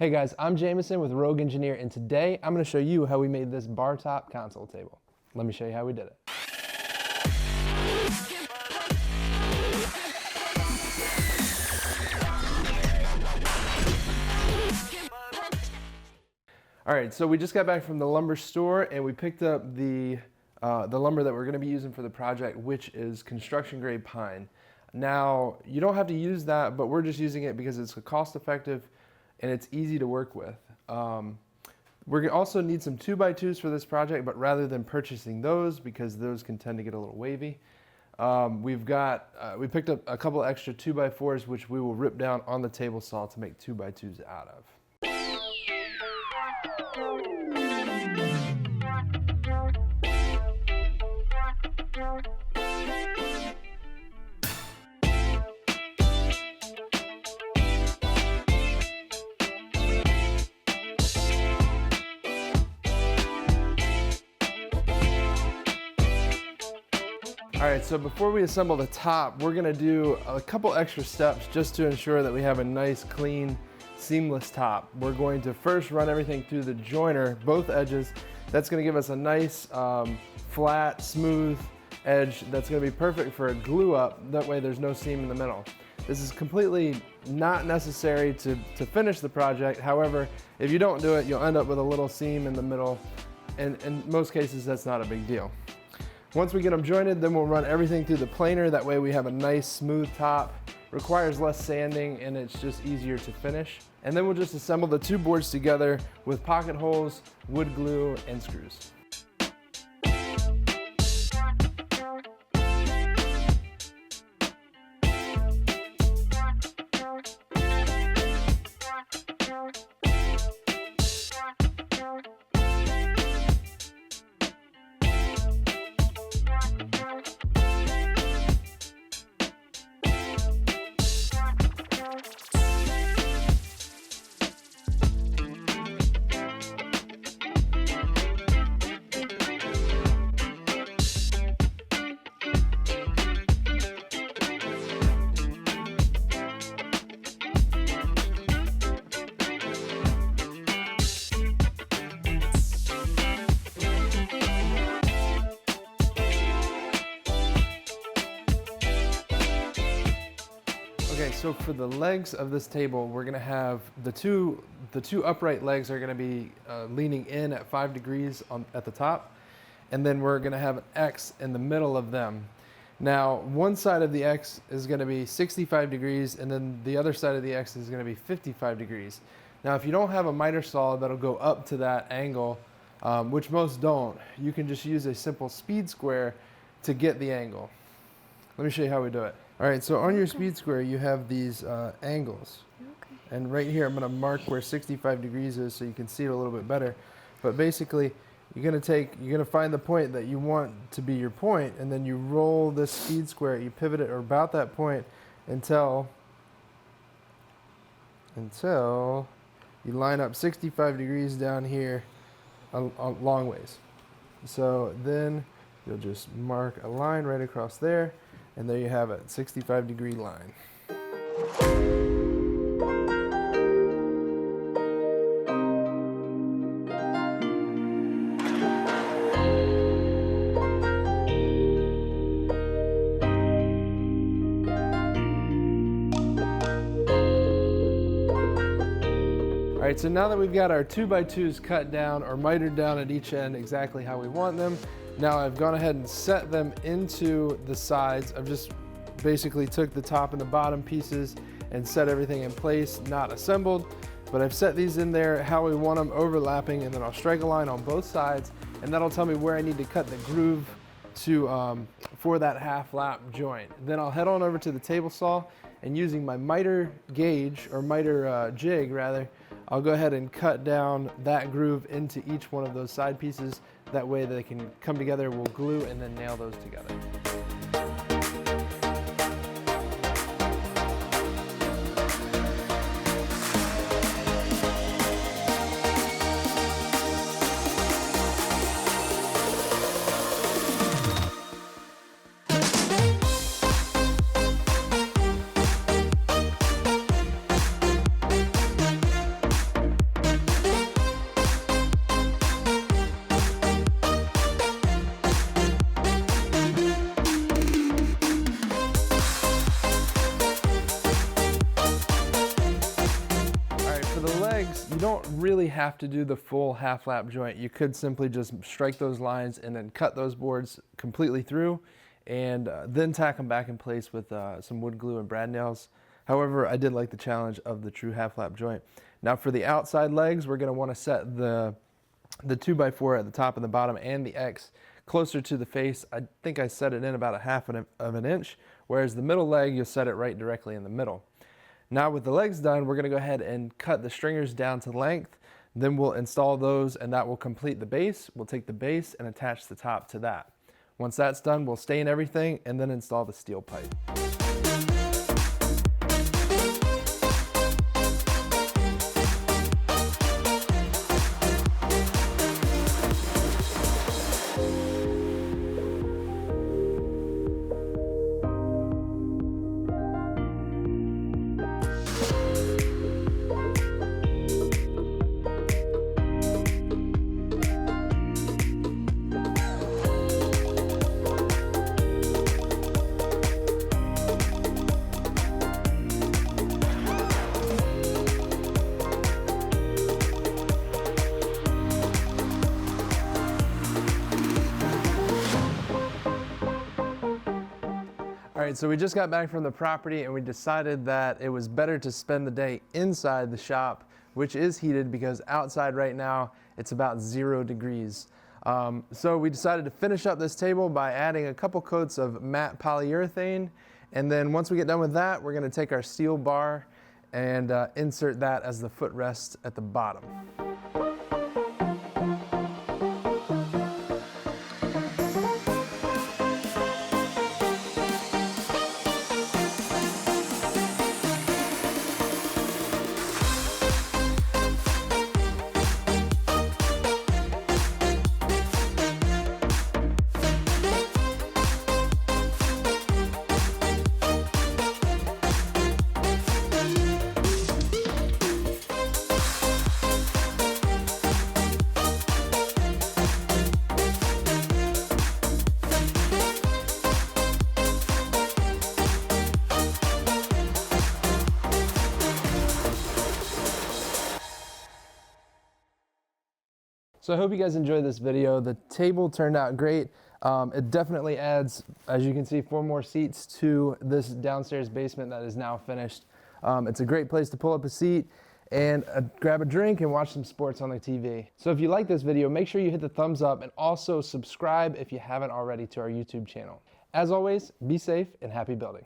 Hey guys, I'm Jameson with Rogue Engineer, and today I'm going to show you how we made this bar top console table. Let me show you how we did it. Alright, so we just got back from the lumber store and we picked up the lumber that we're going to be using for the project, which is construction grade pine. Now, you don't have to use that, but we're just using it because it's cost effective and it's easy to work with. We're gonna also need some 2x2s for this project, but rather than purchasing those, because those can tend to get a little wavy, we picked up a couple extra 2x4s, which we will rip down on the table saw to make 2x2s out of. All right, so before we assemble the top, we're gonna do a couple extra steps just to ensure that we have a nice, clean, seamless top. We're going to first run everything through the joiner, both edges. That's gonna give us a nice, flat, smooth edge that's gonna be perfect for a glue up. That way there's no seam in the middle. This is completely not necessary to finish the project. However, if you don't do it, you'll end up with a little seam in the middle. And in most cases, that's not a big deal. Once we get them jointed, then we'll run everything through the planer. That way we have a nice smooth top. Requires less sanding and it's just easier to finish. And then we'll just assemble the two boards together with pocket holes, wood glue, and screws. Okay, so for the legs of this table, we're gonna have the two upright legs are gonna be leaning in at 5 degrees at the top, and then we're gonna have an X in the middle of them. Now, one side of the X is gonna be 65 degrees, and then the other side of the X is gonna be 55 degrees. Now, if you don't have a miter saw that'll go up to that angle, which most don't, you can just use a simple speed square to get the angle. Let me show you how we do it. All right, so on your speed square, you have these angles. Okay. And right here, I'm gonna mark where 65 degrees is so you can see it a little bit better. But basically, you're gonna find the point that you want to be your point, and then you roll this speed square, you pivot it about that point until you line up 65 degrees down here a long ways. So then you'll just mark a line right across there, and there you have it, 65-degree line. All right, so now that we've got our 2x2s cut down or mitered down at each end exactly how we want them, now I've gone ahead and set them into the sides. I've just basically took the top and the bottom pieces and set everything in place, not assembled, but I've set these in there how we want them overlapping, and then I'll strike a line on both sides, and that'll tell me where I need to cut the groove to for that half lap joint. Then I'll head on over to the table saw, and using my miter gauge, or miter jig rather, I'll go ahead and cut down that groove into each one of those side pieces. That way they can come together, we'll glue and then nail those together. for the legs, you don't really have to do the full half lap joint. You could simply just strike those lines and then cut those boards completely through and then tack them back in place with some wood glue and brad nails. However, I did like the challenge of the true half lap joint. Now for the outside legs, we're gonna wanna set the 2x4 at the top and the bottom and the X closer to the face. I think I set it in about 1/2 of an inch, whereas the middle leg, you'll set it right directly in the middle. Now with the legs done, we're gonna go ahead and cut the stringers down to length. Then we'll install those and that will complete the base. We'll take the base and attach the top to that. Once that's done, we'll stain everything and then install the steel pipe. All right, so we just got back from the property and we decided that it was better to spend the day inside the shop, which is heated because outside right now it's about 0 degrees. So we decided to finish up this table by adding a couple coats of matte polyurethane. And then once we get done with that, we're gonna take our steel bar and insert that as the footrest at the bottom. So I hope you guys enjoyed this video. The table turned out great. It definitely adds, as you can see, 4 more seats to this downstairs basement that is now finished. It's a great place to pull up a seat and grab a drink and watch some sports on the TV. So if you like this video, make sure you hit the thumbs up and also subscribe if you haven't already to our YouTube channel. As always, be safe and happy building.